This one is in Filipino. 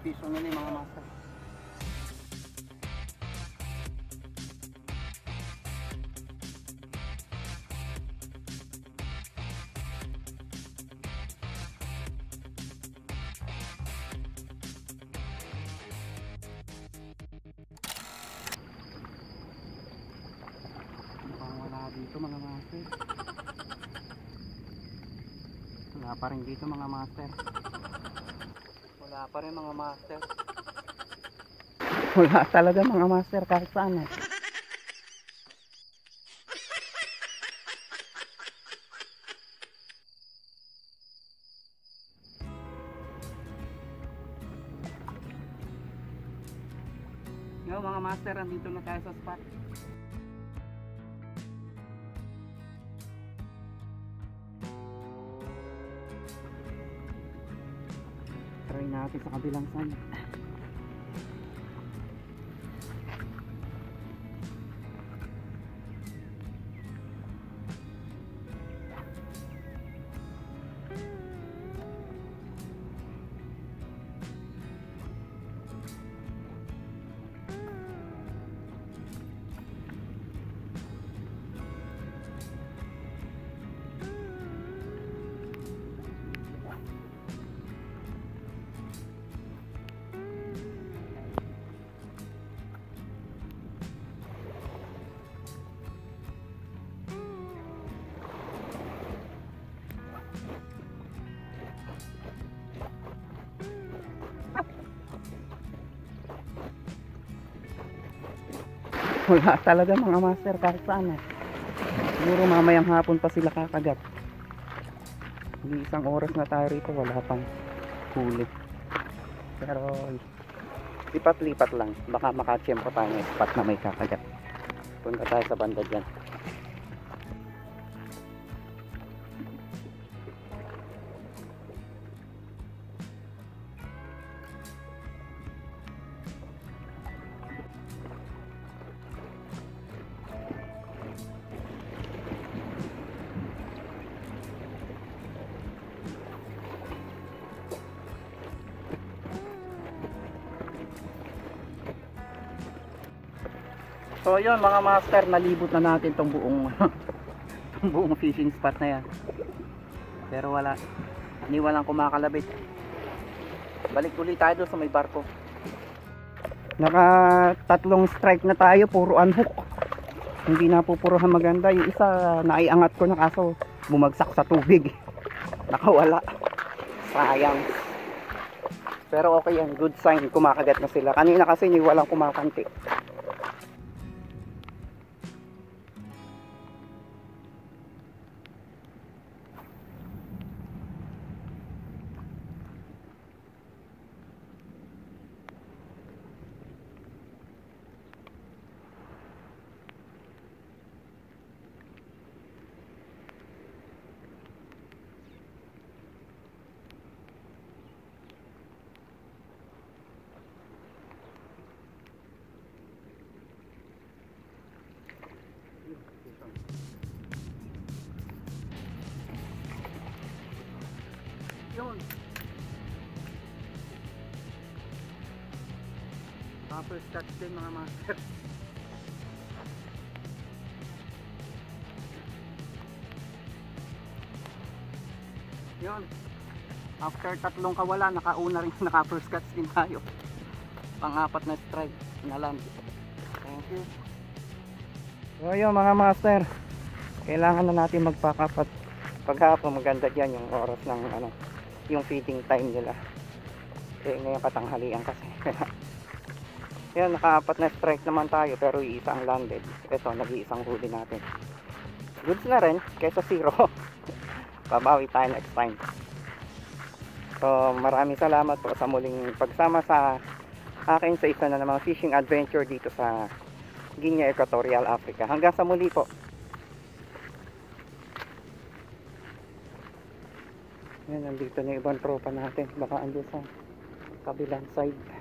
piso nila mga master. Mukhang wala dito mga master. Wala pa rin dito mga master. Wala pa rin mga master. Wala talaga mga master kahit saan eh. Yo mga master, andito na tayo sa spot. Try natin sa kabilang side. Wala talaga mga master kahit saan eh. Siguro mamayang hapon pa sila kakagat. Hindi isang oras na tayo rito, wala pang huli. Pero lipat-lipat lang, baka makachempo tayo ng spot na may kakagat. Punta tayo sa banda dyan. So yun mga master, nalibot na natin tong buong buong fishing spot na yan. Pero wala, hindi walang kumakalabit. Balik ulit tayo doon sa may barko. Naka tatlong strike na tayo, puro unhook. Hindi na pupuruhan maganda. Yung isa naiangat ko na kaso bumagsak sa tubig. Nakawala. Sayang. Pero okay yan, good sign, kumakagat na sila. Kanina kasi hindi walang kumakanti. Yun. Upper catch din mga master. Yun. After tatlong kawalan, nakauna rin, naka-first catch din tayo. Pang-apat na strike na land. Thank you. So yun mga master, kailangan na natin mag-pack up at paghapon maganda dyan yung oras ng ano, yung feeding time nila. Eh ngayon katanghalian kasi. Yan, naka-apat na strike naman tayo pero iisa ang landed. Ito, nag-iisang huli natin. Goods na rin kaysa zero. Babawi tayo next time. So maraming salamat po sa muling pagsama sa akin sa isa na namang fishing adventure dito sa Guinea Equatorial Africa. Hanggang sa muli po. Yan, nandito na ibang tropa natin. Baka andun sa kabilang side.